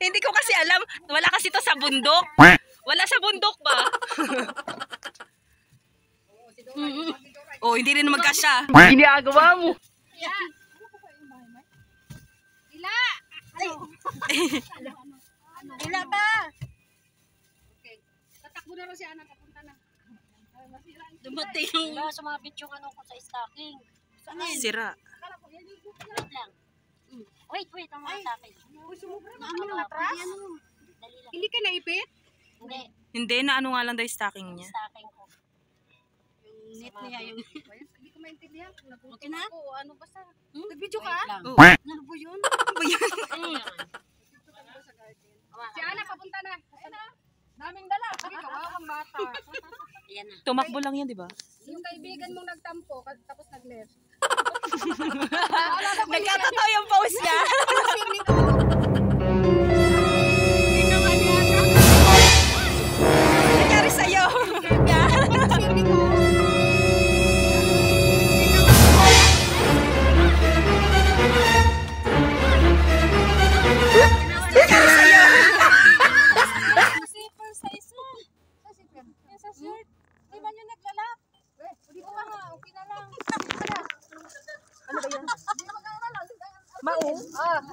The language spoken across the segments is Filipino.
Hindi ko kasi alam. Wala kasi to sa bundok. Wala sa bundok ba? Oh, hindi rin magkasya. Ginagawa mo. Ila! Ila ba? Okay. Tatakbo na rin si Ana, papunta na. Dumating. Wala, sumabit yung ano ko sa stocking. Sira. Wait lang. Wait, ang mga stocking. Uy, sumubra na kami ng atras. Hindi ka naipit? Hindi. Hindi, na ano nga lang daw yung stocking niya. Stocking ko. Yung net niya, yung... Hindi ko maintindihan kung nabuti na ako o ano basta. Nag-video ka? Oh. Ano po yun? Ano po yun? Si Ana, papunta na. Ana, daming dala. Sabi ka, ang bata. Ayan na. Tumakbo lang yan, di ba? Yung kaibigan mong nagtampo, tapos nag-left. Nagkatataw yung pose niya. Nangyari sa'yo.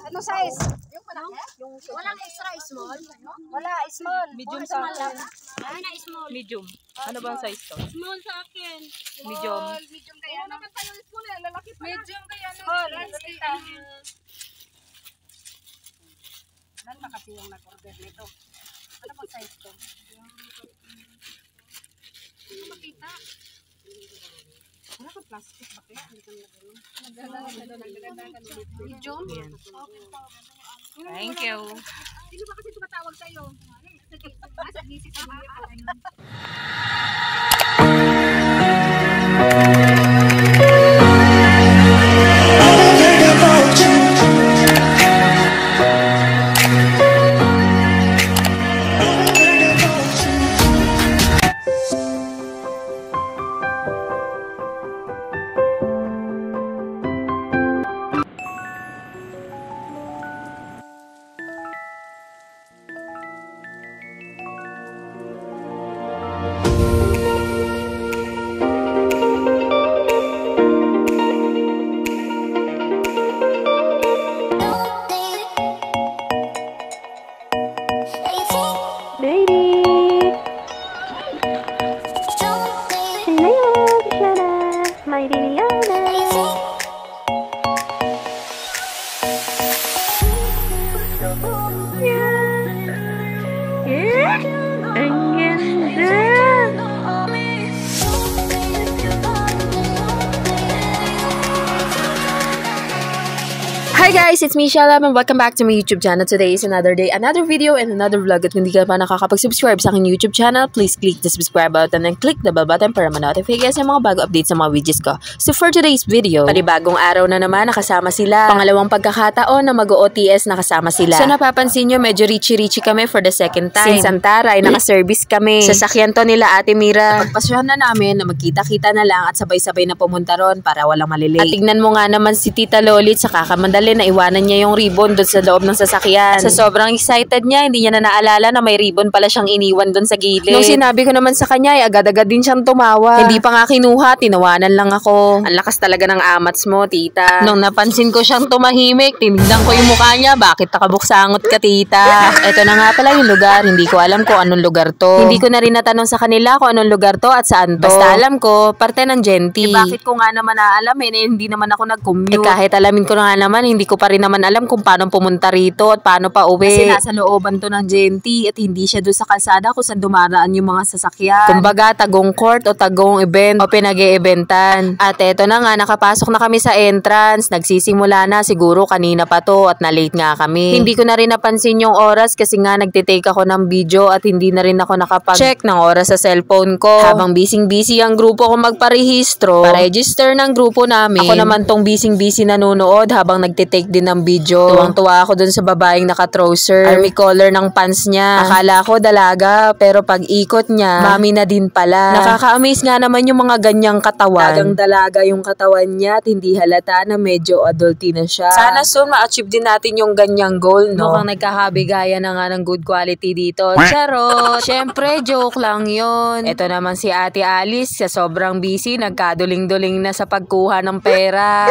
Ano size? Yung malaki? Walang extra small? Wala, small. Medium sa akin. Ay, na small. Medium. Ano ba ang size to? Small sa akin. Medium. Medium kaya na. Naman tayo small eh. Lalaki pa. Medium kaya na. Small. Ilan na kasi yung nag-order nito? Ano bang size to? Hindi makita. Wala kang plastic ba kaya? Hindi kang nagdadagan. Medium? Thank you. Sino ba kasi tumatawag sa'yo? Sa gisip sa mga ko. Hi guys, it's me Shalab and welcome back to my YouTube channel. Today is another day, another video, and another vlog. At kung hindi ka pa nakakapag-subscribe sa aking YouTube channel, please click the subscribe button and click the bell button para ma-notify kayo sa mga bago updates sa mga videos ko. So for today's video, panibagong araw na naman nakasama sila. Pangalawang pagkakataon na mag-OTS nakasama sila. So napapansin nyo, medyo richy-richy kami for the second time. Since Antara ay naka-service kami. Sasakyan to nila Ate Mira. Pagpasyahan na namin na magkita-kita na lang at sabay-sabay na pumunta ron para walang malilate. At tignan mo nga naman si Tita Lolit sa kakamandali na iwanan niya yung ribbon doon sa loob ng sasakyan. Sa sobrang excited niya, hindi niya na naalala na may ribbon pala siyang iniwan doon sa gilid. Nung sinabi ko naman sa kanya, ay agad-agad din siyang tumawa. Hindi pa nga kinuha, tinawanan lang ako. Ang lakas talaga ng amats mo, tita. Nung napansin ko siyang tumahimik, tinignan ko yung mukha niya, bakit nakabuksangot ka, tita? Ito na nga pala yung lugar, hindi ko alam kung anong lugar to. Hindi ko na rin natanong sa kanila kung anong lugar to at saan to. Basta alam ko, parte ng Genti. Bakit ko nga naman naalamin eh, hindi naman ako nag-commute. Kahit alamin ko na nga naman, hindi ko pa rin naman alam kung paano pumunta rito at paano pa uwi. Kasi nasa looban to ng Genti at hindi siya doon sa kalsada kung saan dumaraan yung mga sasakyan. Kumbaga, tagong court o tagong event o pinag-e-eventan. At eto na nga, nakapasok na kami sa entrance. Nagsisimula na, siguro kanina pa to at na-late nga kami. Hindi ko na rin napansin yung oras kasi nga nagtitake ako ng video at hindi na rin ako nakapag-check ng oras sa cellphone ko. Habang busy-busy ang grupo ko magparehistro, pa-register ng grupo namin. Ako naman tong busy-busy nanonood habang nagtitake nag-take din ng video. Tuwang-tuwa ako dun sa babaeng naka-trouser. Army color ng pants niya. Akala ko dalaga, pero pag ikot niya, mami na din pala. Nakaka-amaze nga naman yung mga ganyang katawan. Talagang dalaga yung katawan niya at hindi halata na medyo adulty na siya. Sana soon ma-achieve din natin yung ganyang goal, no? Mukhang nagkakabigaya na nga ng good quality dito. Charot! Syempre, joke lang yun. Ito naman si Ate Alice, sa sobrang busy, nagkaduling-duling na sa pagkuha ng pera.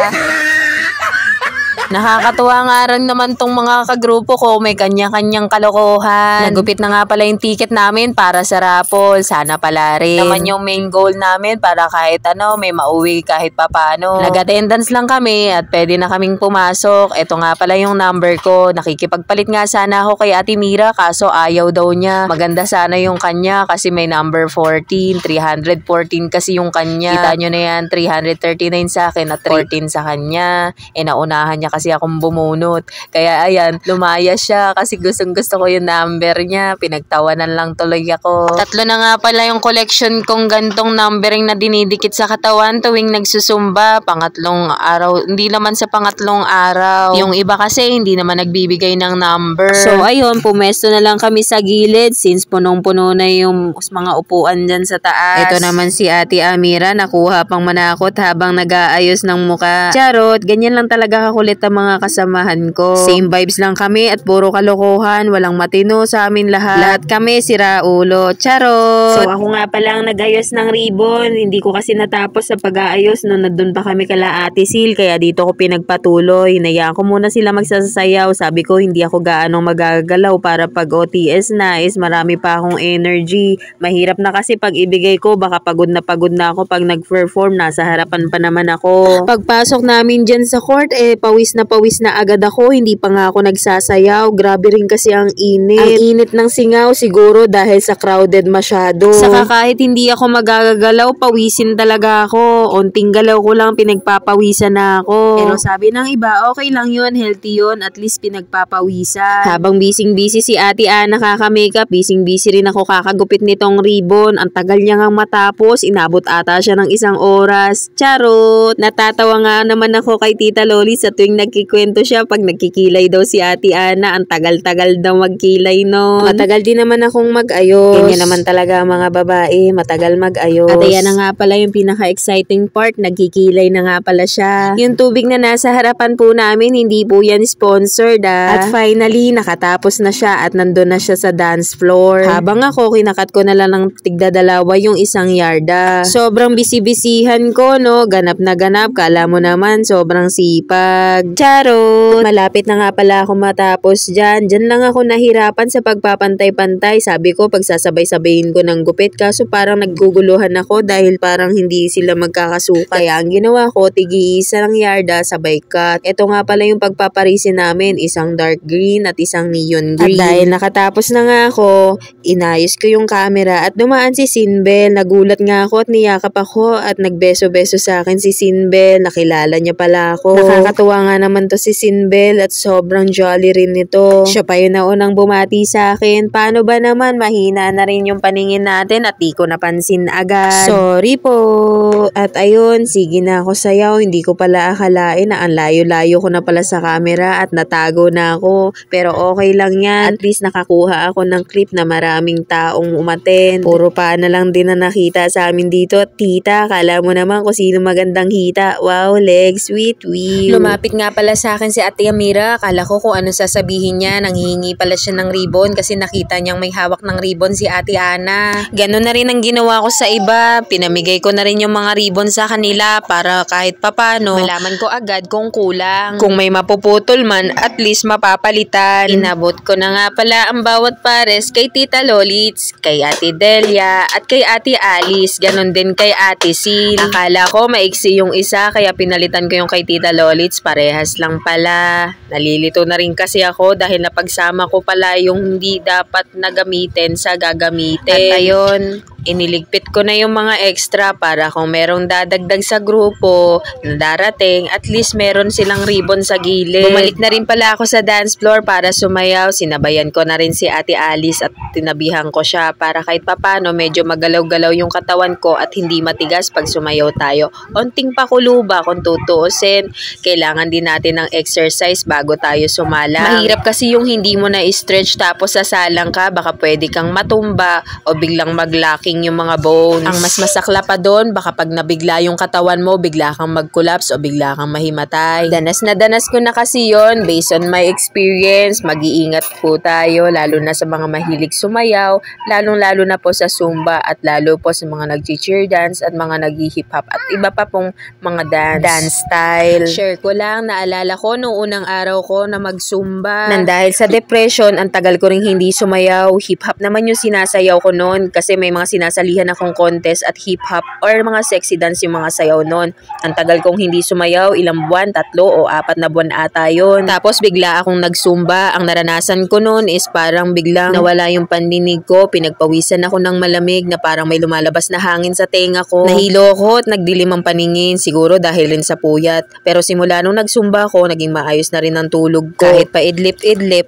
Nakakatuwa nga rin naman tong mga kagrupo ko, may kanya-kanyang kalokohan. Nagupit na nga pala yung ticket namin para sa raffle. Sana pala rin. Naman yung main goal namin para kahit ano, may mauwi kahit papano. Nag-attendance lang kami at pwede na kaming pumasok. Ito nga pala yung number ko. Nakikipagpalit nga sana ako kay Ate Mira kaso ayaw daw niya. Maganda sana yung kanya kasi may number 14. 314 kasi yung kanya. Kita nyo na yan, 339 sa akin at 14 sa kanya. Naunahan niya kasi akong bumunot. Kaya ayan, lumaya siya kasi gustong gusto ko yung number niya. Pinagtawanan lang tuloy ako. 3 na nga pala yung collection kong gantong numbering na dinidikit sa katawan tuwing nagsusumba. Pangatlong araw. Hindi naman sa pangatlong araw. Yung iba kasi hindi naman nagbibigay ng number. So ayun, pumesto na lang kami sa gilid since punong-puno na yung mga upuan dyan sa taas. Ito naman si Ate Amira, nakuha pang manakot habang nag-aayos ng muka. Charot, ganyan lang talaga kakulit mga kasamahan ko. Same vibes lang kami at puro kalokohan, walang matino sa amin lahat. Lahat kami sira ulo. Charot! So ako nga palang nag-ayos ng ribbon. Hindi ko kasi natapos sa pag-aayos no, nandun pa kami kala Ate Sil, kaya dito ko pinagpatuloy. Hinayaan ko muna sila magsasayaw. Sabi ko hindi ako gaano magagalaw para pag OTS na is marami pa akong energy. Mahirap na kasi pag ibigay ko, baka pagod na ako pag nag-perform. Nasa harapan pa naman ako. Pagpasok namin dyan sa court, pawis na agad ako, hindi pa nga ako nagsasayaw. Grabe rin kasi ang init. Ang init ng singaw siguro dahil sa crowded masyado. Saka kahit hindi ako magagalaw, pawisin talaga ako. Onting galaw ko lang, pinagpapawisan na ako. Pero sabi ng iba, okay lang yun, healthy yun, at least pinagpapawisan. Habang busy si Ate Ana kaka-makeup, busy rin ako kakagupit nitong ribbon. Ang tagal niya ngang matapos, inabot ata siya ng 1 oras. Charot! Natatawa nga naman ako kay Tita Loli sa tuwing nagkikwento siya pag nagkikilay daw si Ate Ana. Ang tagal-tagal daw magkilay no. Matagal din naman akong mag-ayos. Ganyan naman talaga ang mga babae, matagal mag-ayos. At ayan na nga pala yung pinaka-exciting part, nagkikilay na nga pala siya. Yung tubig na nasa harapan po namin, hindi po yan sponsored At finally, nakatapos na siya at nandun na siya sa dance floor. Habang ako, kinakat ko na lang ng tigdadalawa yung 1 yarda. Sobrang busy-busyhan ko no, ganap na ganap. Kala mo naman, sobrang sipag. Charot! Malapit na nga pala ako matapos dyan. Dyan lang ako nahirapan sa pagpapantay-pantay. Sabi ko, pagsasabay-sabayin ko ng gupit. Kaso parang nagguguluhan ako dahil parang hindi sila magkakasuka. Kaya ang ginawa ko, tigi-1 yarda, sabay cut. Ito nga pala yung pagpaparisin namin. 1 dark green at 1 neon green. At dahil nakatapos na nga ako, inayos ko yung camera at dumaan si Sinbel. Nagulat nga ako at niyakap ako at nagbeso-beso sa akin si Sinbel. Nakilala niya pala ako. Nakakatuwa nga naman to si Sinbel at sobrang jolly rin nito. Siya pa yun na unang bumati sa akin. Paano ba naman, mahina na rin yung paningin natin at di ko napansin agad. Sorry po. At ayun, sige na ako sayaw. Hindi ko pala akalain na ang layo-layo ko na pala sa camera at natago na ako. Pero okay lang yan. At least nakakuha ako ng clip na maraming taong umaten. Puro pa na lang din na nakita sa amin dito. Tita, kala mo naman kung sino magandang hita. Wow, legs, sweet wheel. Lumapit nga pala sa akin si Ate Amira. Akala ko kung ano sasabihin niya. Nanghihingi pala siya ng ribbon kasi nakita niyang may hawak ng ribbon si Ate Ana. Ganon na rin ang ginawa ko sa iba. Pinamigay ko na rin yung mga ribbon sa kanila para kahit papano malaman ko agad kung kulang. Kung may mapuputol man, at least mapapalitan. Inabot ko na nga pala ang bawat pares kay Tita Lolits, kay Ate Delia, at kay Ate Alice. Ganon din kay Ate Sil. Akala ko maiksi yung isa kaya pinalitan ko yung kay Tita Lolits. Parehas lang pala. Nalilito na rin kasi ako dahil napagsama ko pala yung hindi dapat na gamitin sa gagamitin. At ayun, Iniligpit ko na yung mga extra para kung merong dadagdag sa grupo na darating, at least meron silang ribbon sa gilid. Bumalik na rin pala ako sa dance floor para sumayaw. Sinabayan ko na rin si Ate Alice at tinabihan ko siya para kahit papano medyo magalaw-galaw yung katawan ko at hindi matigas pag sumayaw tayo. Onting pakulo ba kung tutuusin. Kailangan din natin ng exercise bago tayo sumala. Mahirap kasi yung hindi mo na stretch tapos sasalang ka, baka pwede kang matumba o biglang maglacking yung mga bones. Ang mas masakla pa doon, baka pag nabigla yung katawan mo, bigla kang mag-collapse o bigla kang mahimatay. Danas na danas ko na kasi yon. Based on my experience, mag-iingat po tayo, lalo na sa mga mahilig sumayaw, lalong-lalo na po sa Zumba at lalo po sa mga nag-cheer dance at mga nag-hip hop at iba pa pong mga dance style. Share ko lang, naalala ko noong unang araw ko na mag-Zumba. Nang dahil sa depression, ang tagal ko ring hindi sumayaw. Hip hop naman yung sinasayaw ko noon kasi may mga sinasalihan akong contest at hip hop or mga sexy dance yung mga sayaw noon. Ang tagal kong hindi sumayaw, ilang buwan, 3 o 4 na buwan ata yun. Tapos bigla akong nag-Zumba. Ang naranasan ko noon is parang biglang nawala yung pandinig ko, pinagpawisan ako ng malamig na parang may lumalabas na hangin sa tenga ko. Nahilo ko at nagdilim ang paningin, siguro dahil rin sa puyat. Pero simula nung nag-Zumba ko, naging maayos na rin ang tulog ko. Kahit pa idlip,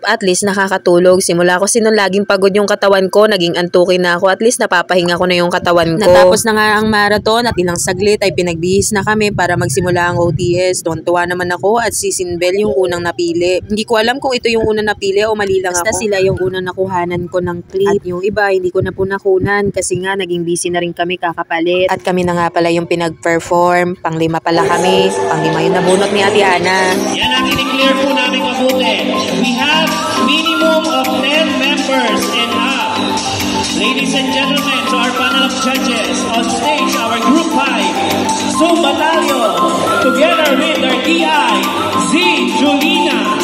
at least nakakatulog. Simula ko sinong laging pagod yung katawan ko, naging antukin na ako, at least napapahinga ko na yung katawan ko. Natapos na nga ang marathon at ilang saglit ay pinagbihis na kami para magsimula ang OTS. Tuwan-tuwa naman ako at si Sinbel yung unang napili. Hindi ko alam kung ito yung unang napili o mali lang ako. Basta sila yung unang nakuhanan ko ng clip. At yung iba hindi ko na po nakunan kasi nga naging busy na rin kami kakapalit. At kami na nga pala yung pinag-perform. Pang-5 pala kami. Pang-5 yung nabunot ni Ate Ana. Yan ang i-declare po namin mabuti. We have minimum of 10 members and up. Ladies and gentlemen, to our panel of judges, on stage, our Group 5, Zumba Battalion, together with our DI, Z. Julina.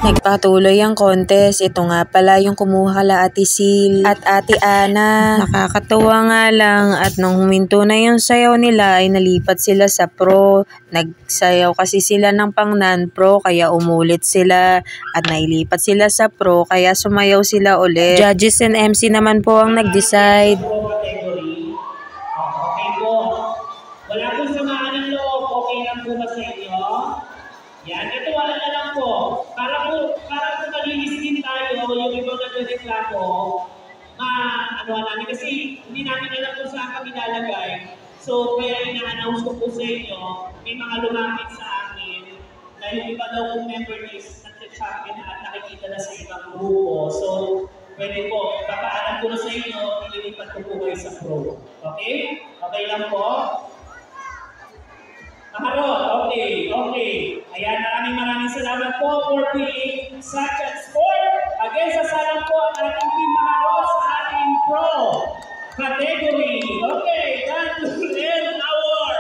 Nagpatuloy ang contest. Ito nga pala yung kumuha kala Ate Sil at Ate Ana. Nakakatuwa nga lang at nung huminto na yung sayaw nila ay nalipat sila sa pro. Nagsayaw kasi sila ng pang non-pro kaya umulit sila at nailipat sila sa pro kaya sumayaw sila ulit. Judges and MC naman po ang nag-decide. Category. Okay po. Wala po samaan ng loob. Okay lang po ba sa inyo? Yan. Ito wala na lang po. Para po malinis din tayo yung ibang nagreklamo. Ano namin kasi hindi namin alam kung saan kami lalagay. So kaya ina-announce ko po sa inyo, may mga lumapit sa amin na yung iba daw kong member list nag-champion na at nakikita na sa ibang grupo. So pwede po, papaalam ko na sa inyo, ililipat ko po kayo sa pro. Okay? Okay lang po? Maharot, okay. Ayan, maraming salamat po for being such a sport. Again, sasalang po ang ating team Maharot sa ating pro category. Okay, that will end our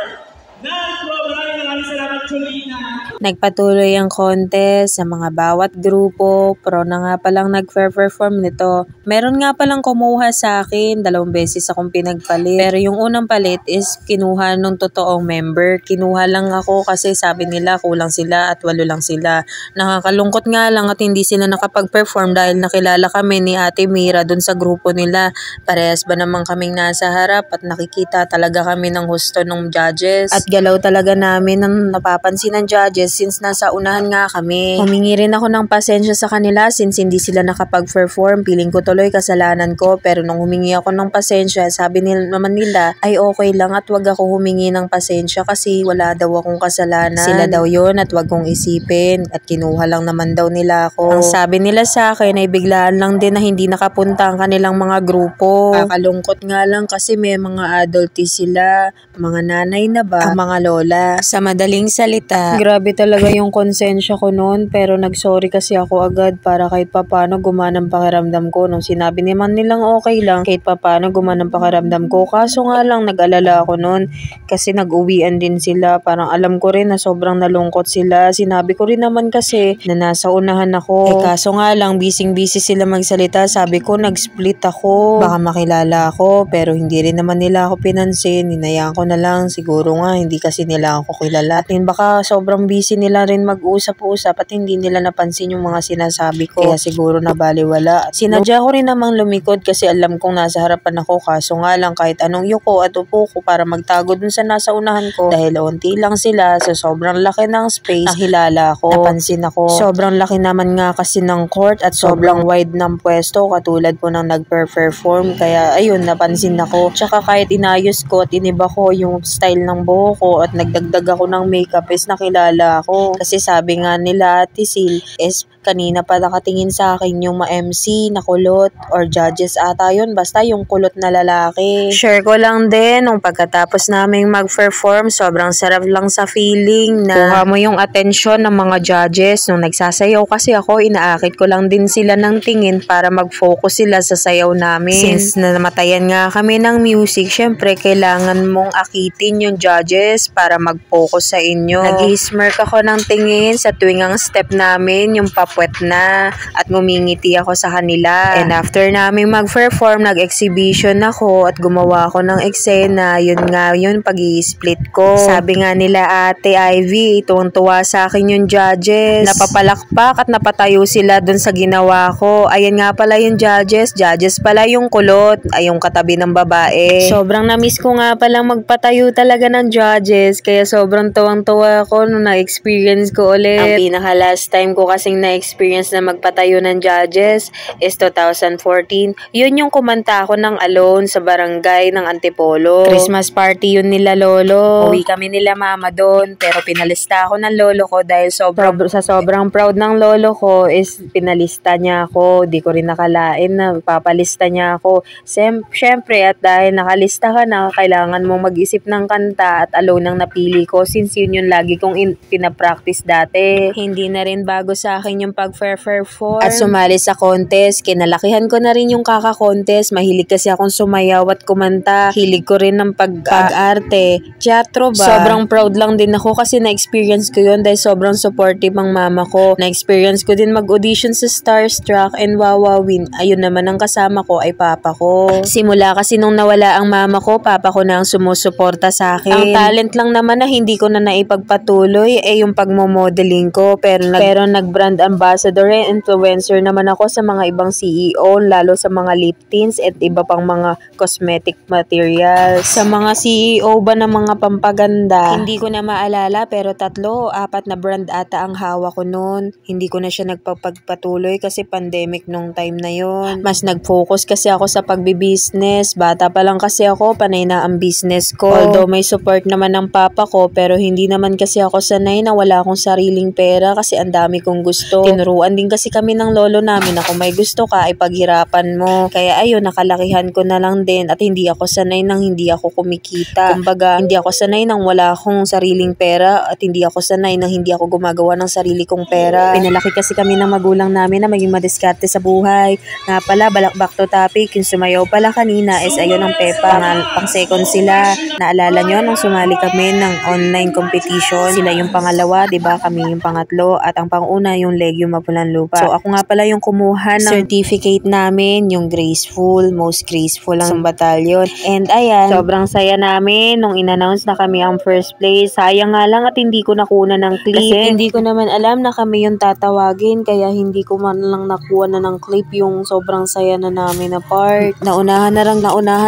non-pro. Maraming salamat, Cholina. Nagpatuloy ang contest sa mga bawat grupo. Pro na nga palang nag-perform nito. Meron nga palang kumuha sa akin. 2 beses akong pinagpalit. Pero yung unang palit is kinuha nung totoong member. Kinuha lang ako kasi sabi nila kulang sila at 8 lang sila. Nakakalungkot nga lang at hindi sila nakapag-perform dahil nakilala kami ni Ate Mira dun sa grupo nila. Parehas ba naman kaming nasa harap at nakikita talaga kami ng husto ng judges. At galaw talaga namin ang napapansin ng judges since nasa unahan nga kami. Humingi rin ako ng pasensya sa kanila since hindi sila nakapag-perform. Piling ko tuloy kasalanan ko pero nung humingi ako ng pasensya, sabi naman nila ay okay lang at wag ako humingi ng pasensya kasi wala daw akong kasalanan. Sila daw yun at wag kong isipin at kinuha lang naman daw nila ako. Ang sabi nila sa akin ay biglaan lang din na hindi nakapunta ang kanilang mga grupo. Kakalungkot nga lang kasi may mga adulties sila, mga nanay na ba, mga lola. Sa madaling salita, grabe talaga yung konsensya ko noon pero nagsorry kasi ako agad para kahit papano gumanang pakiramdam ko. Nung sinabi naman nilang okay lang, kahit papano gumanang pakiramdam ko. Kaso nga lang nag-alala ako noon kasi nag-uwian din sila. Parang alam ko rin na sobrang nalungkot sila. Sinabi ko rin naman kasi na nasa unahan ako. Kaso nga lang busy sila magsalita. Sabi ko nag-split ako. Baka makilala ako pero hindi rin naman nila ako pinansin. Hinayaan ko na lang. Siguro nga hindi kasi nila ako kilala. At baka sobrang busy nila rin mag-usap-usap at hindi nila napansin yung mga sinasabi ko. Kaya siguro nabaliwala. At sinadya ko rin namang lumikod kasi alam kong nasa harapan ako. Kaso nga lang kahit anong yuko at upo ko para magtago dun sa nasa unahan ko. Dahil unti lang sila sa sobrang laki ng space, nakilala ako. Napansin ako. Sobrang laki naman nga kasi ng court at sobrang wide ng pwesto katulad po ng nag-perform. Kaya ayun, napansin ako. Tsaka kahit inayos ko at iniba ko yung style ng buhok ko at nagdagdag ako ng makeup is nakilala ako. Kasi sabi nga nila Ate Sil is kanina pa nakatingin sa akin yung ma-MC na kulot or judges ata yun. Basta yung kulot na lalaki. Share ko lang din nung pagkatapos naming mag-perform, sobrang sarap lang sa feeling na kuha mo yung atensyon ng mga judges. Nung nagsasayaw kasi ako, inaakit ko lang din sila ng tingin para mag-focus sila sa sayaw namin. Since namatayan nga kami ng music, syempre kailangan mong akitin yung judges para mag-focus sa inyo. Nag-smirk ako ng tingin sa tuwing ang step namin, yung papwet na at ngumingiti ako sa kanila. And after namin mag-perform, nag-exhibition ako at gumawa ako ng eksena. Yun nga yun, pag-i-split ko. Sabi nga nila Ate Ivy, tuwang-tuwa sa akin yung judges. Napapalakpak at napatayo sila dun sa ginawa ko. Ayan nga pala yung judges. Judges pala yung kulot. Ay, yung katabi ng babae. Sobrang na-miss ko nga palang magpatayo talaga ng judges. Kaya sobrang tuwang-tuwa ako nung na-experience ko ulit. Ang pinaka last time ko kasing na-experience na magpatayo ng judges is 2014. Yun yung kumanta ako ng Alone sa barangay ng Antipolo. Christmas party yun nila lolo. Uwi kami nila mama doon pero pinalista ako ng lolo ko dahil sobrang proud ng lolo ko is pinalista niya ako. Di ko rin nakalain na papalista niya ako. Siyempre at dahil nakalista ka na, kailangan mong mag-isip ng kanta at Alone ang napili ko since yun yung lagi kong pinapractice dati. Hindi na rin bago sa akin yung yung pag-perform at sumali sa contest. Kinalakihan ko na rin yung kaka-contest. Mahilig kasi akong sumayaw at kumanta. Hilig ko rin ng pag-arte. Teatro ba? Sobrang proud lang din ako kasi na-experience ko yun dahil sobrang supportive ang mama ko. Na-experience ko din mag-audition sa Starstruck and Wawawin. Ayun naman ang kasama ko ay papa ko. Simula kasi nung nawala ang mama ko, papa ko na ang sumusuporta sa akin. Ang talent lang naman na hindi ko na naipagpatuloy ay yung pagmo-modeling ko. Pero nag-brand ambassador and influencer naman ako sa mga ibang CEO, lalo sa mga lip tints at iba pang mga cosmetic materials. Sa mga CEO ba ng mga pampaganda? Hindi ko na maalala pero 3 o 4 na brand ata ang hawak ko noon. Hindi ko na siya nagpapagpatuloy kasi pandemic nung time na yon. Mas nag-focus kasi ako sa pagbibusiness. Bata pa lang kasi ako, panay na ang business ko. Although may support naman ng papa ko, pero hindi naman kasi ako sanay na wala akong sariling pera kasi ang dami kong gusto. Tinuruan din kasi kami ng lolo namin na kung may gusto ka ay paghirapan mo. Kaya ayun, nakalakihan ko na lang din at hindi ako sanay nang hindi ako kumikita. Kumbaga, hindi ako sanay nang wala akong sariling pera at hindi ako sanay nang hindi ako gumagawa ng sarili kong pera. Pinalaki kasi kami ng magulang namin na maging madiskarte sa buhay. Nga pala, back to topic, yung sumayaw pala kanina is ayun ang Pepa. Pang second sila. Naalala nyo nung sumali kami ng online competition? Sila yung pangalawa, diba? Kami yung pangatlo at ang panguna yung Legion Mapulan Lupa. So ako nga pala yung kumuha ng certificate namin, yung graceful, most graceful ang batalyon. And ayan, sobrang saya namin nung in-announce na kami ang first place. Sayang nga lang at hindi ko nakuna ng clip. Kasi hindi ko naman alam na kami yung tatawagin, kaya hindi ko man lang nakuha na ng clip yung sobrang saya na namin na part. Naunahan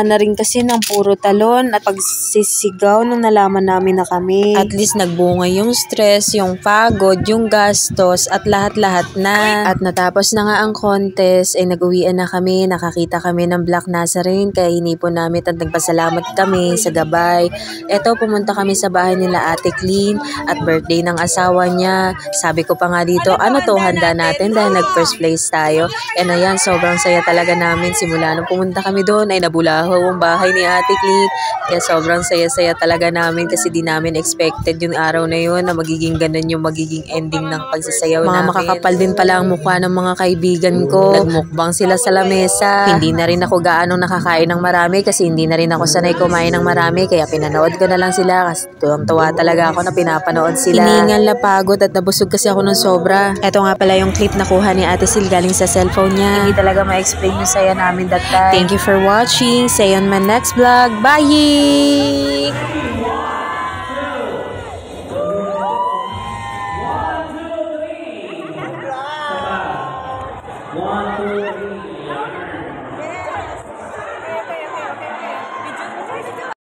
na rin kasi ng puro talon at pagsisigaw nung nalaman namin na kami. At least nagbunga yung stress, yung pagod, yung gastos at lahat-lahat na. At natapos na nga ang contest ay nag-uwian na kami, nakakita kami ng Black Nazarene kaya hinipon namin at nagpasalamat kami sa gabay. Eto, pumunta kami sa bahay nila Ate Clean at birthday ng asawa niya. Sabi ko pa nga dito, ano to, handa natin dahil nag-first place tayo. And ayan, sobrang saya talaga namin. Simula nung pumunta kami doon ay nabulahaw ang bahay ni Ate Clean. Kaya sobrang saya-saya talaga namin kasi di namin expected yung araw na yun na magiging ganun yung magiging ending ng pagsasayaw namin. Mga makakapal din pala ang mukha ng mga kaibigan ko. Nagmukbang sila sa lamesa. Hindi na rin ako gaano nakakain ng marami kasi hindi na rin ako sanay kumain ng marami kaya pinanood ko na lang sila kasi tuwang-tuwa talaga ako na pinapanood sila. Hiningal na pagod at nabusog kasi ako ng sobra. Eto nga pala yung clip na kuha ni Ate Sil galing sa cellphone niya. Hindi talaga ma-explain yung saya namin that time. Thank you for watching. See you on my next vlog. Bye! 1, 2,